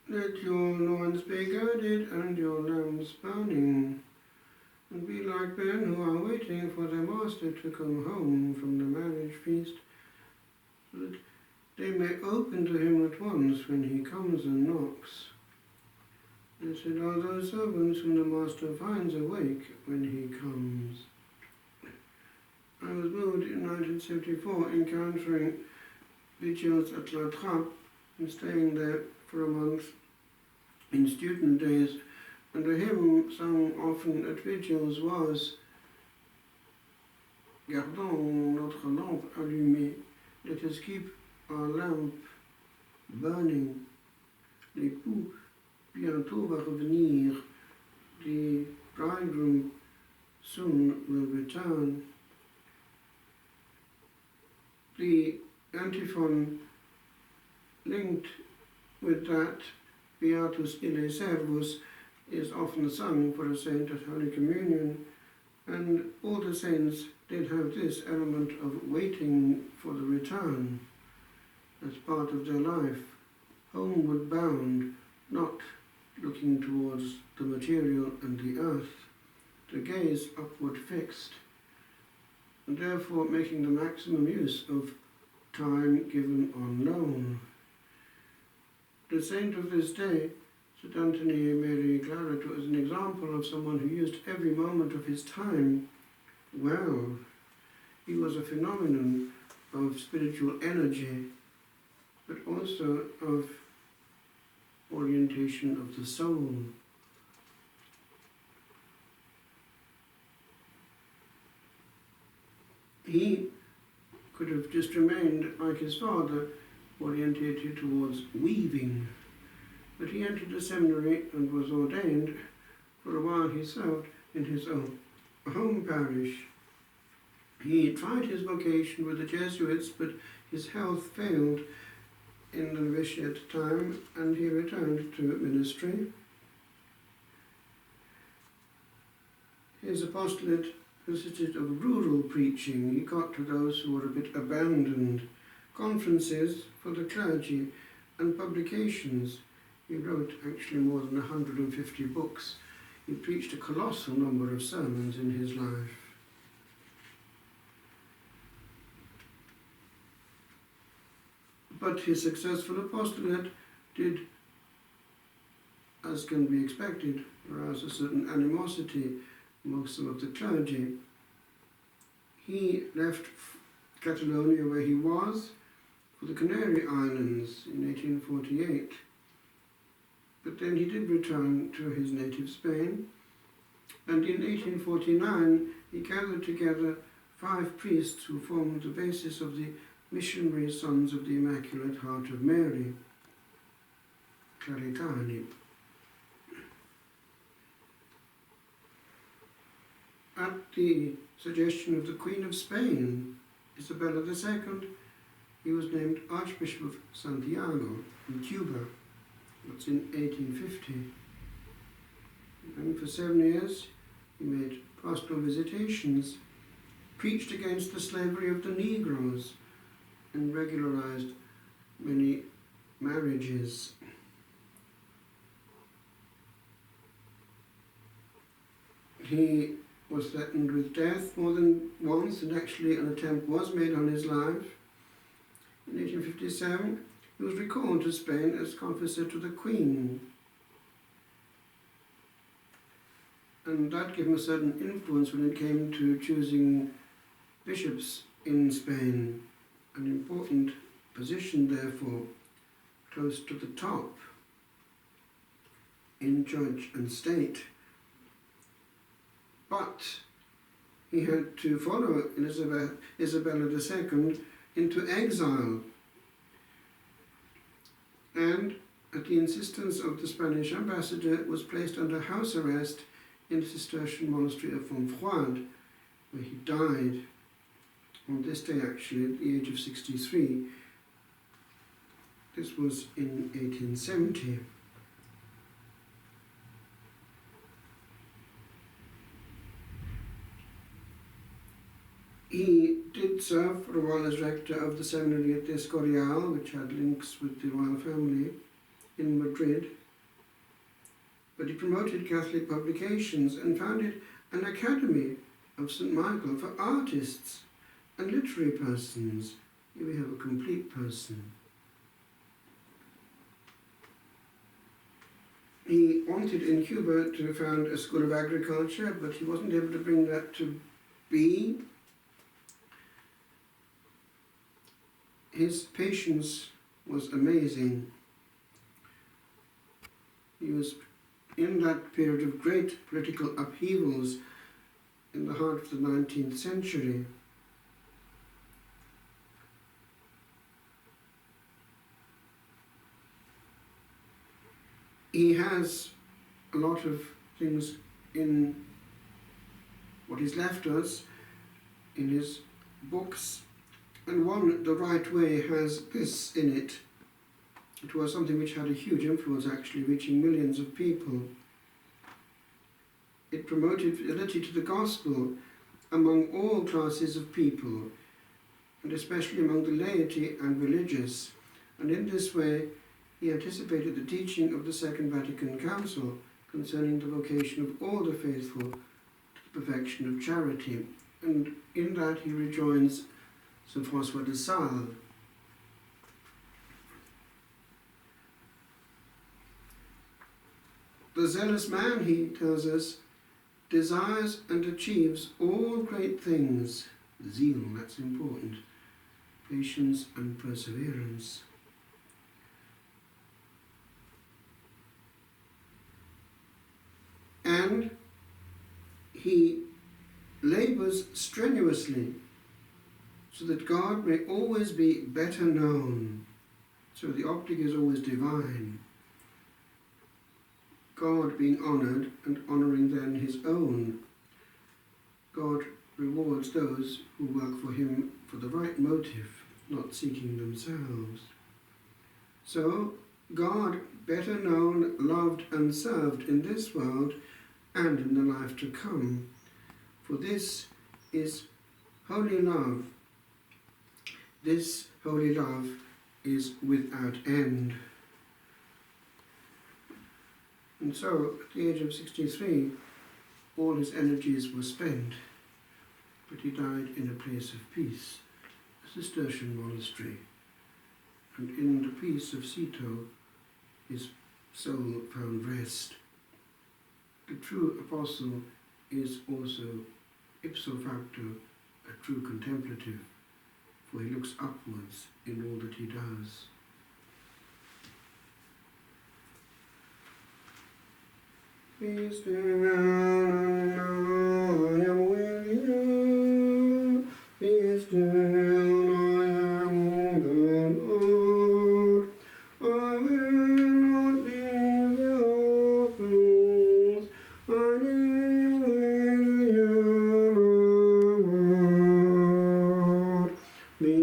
Let your loins be girded and your lamps burning, and be like men who are waiting for their master to come home from the marriage feast, so that they may open to him at once when he comes and knocks. Blessed are those servants whom the master finds awake when he comes. I was moved in 1974 encountering vigils at La Trappe and staying there for a month in student days, and the hymn sung often at vigils was Gardons notre lampe allumée, let us keep our lamp burning. L'époux bientôt va revenir, the bridegroom soon will return. The antiphon linked with that, Beatus ille servus, is often sung for a saint at Holy Communion, and all the saints did have this element of waiting for the return as part of their life, homeward bound, not looking towards the material and the earth, the gaze upward fixed, and therefore making the maximum use of time given on loan. The saint of this day, St Anthony Mary Claret, was an example of someone who used every moment of his time well. He was a phenomenon of spiritual energy, but also of orientation of the soul. He could have just remained, like his father, orientated towards weaving, but he entered the seminary and was ordained. For a while he served in his own home parish. He tried his vocation with the Jesuits, but his health failed in the novitiate time, and he returned to ministry. His apostolate consisted of rural preaching. He got to those who were a bit abandoned, conferences for the clergy, and publications. He wrote actually more than 150 books. He preached a colossal number of sermons in his life. But his successful apostolate did, as can be expected, arouse a certain animosity amongst some of the clergy. He left Catalonia, where he was, for the Canary Islands in 1848. But then he did return to his native Spain, and in 1849 he gathered together 5 priests who formed the basis of the Missionary Sons of the Immaculate Heart of Mary, Claretani. At the suggestion of the Queen of Spain, Isabella II, he was named Archbishop of Santiago in Cuba. That's in 1850. And for 7 years he made pastoral visitations, preached against the slavery of the Negroes, and regularized many marriages. He was threatened with death more than once, and actually an attempt was made on his life. In 1857, he was recalled to Spain as confessor to the Queen, and that gave him a certain influence when it came to choosing bishops in Spain. An important position, therefore, close to the top in church and state. But he had to follow Isabella II into exile, and at the insistence of the Spanish ambassador was placed under house arrest in the Cistercian monastery of Fontfroide, where he died on this day, actually, at the age of 63. This was in 1870. He did serve for a while as rector of the seminary at the Escorial, which had links with the royal family in Madrid. but he promoted Catholic publications and founded an academy of St Michael for artists and literary persons. Here we have a complete person. He wanted in Cuba to found a school of agriculture, but he wasn't able to bring that to be. His patience was amazing. He was in that period of great political upheavals in the heart of the 19th century. He has a lot of things in what he's left us in his books, and one, The Right Way, has this in it. It was something which had a huge influence, actually, reaching millions of people. It promoted fidelity to the gospel among all classes of people, and especially among the laity and religious, and in this way he anticipated the teaching of the Second Vatican Council concerning the vocation of all the faithful to the perfection of charity, and in that he rejoins St François de Sales. The zealous man, he tells us, desires and achieves all great things. Zeal, that's important. Patience and perseverance. And he labours strenuously so that God may always be better known. So the optic is always divine. God being honoured and honouring then his own. God rewards those who work for him for the right motive, not seeking themselves. So God better known, loved and served in this world and in the life to come. For this is holy love. This holy love is without end. And so, at the age of 63, all his energies were spent, but he died in a place of peace, a Cistercian monastery, and in the peace of Cito, his soul found rest. The true apostle is also ipso facto a true contemplative, for he looks upwards in all that he does. Be still, I am with you. Be still, I am the Lord. I will not leave your orphans. I live with you, Lord. Be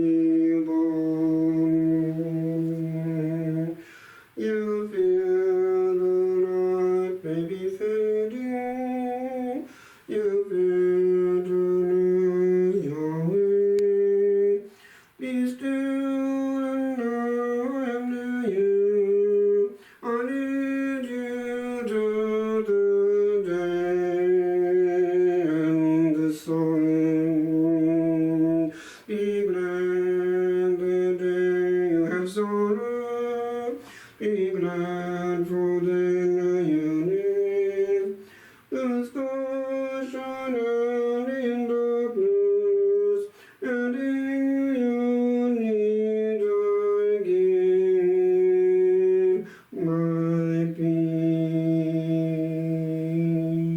born. You feel the night may be fading. You feel to lose your way. Be still and I am near you. I lead you to the day and the song. Be glad the day you have sorrow. Be glad for the you live. The stars shine out.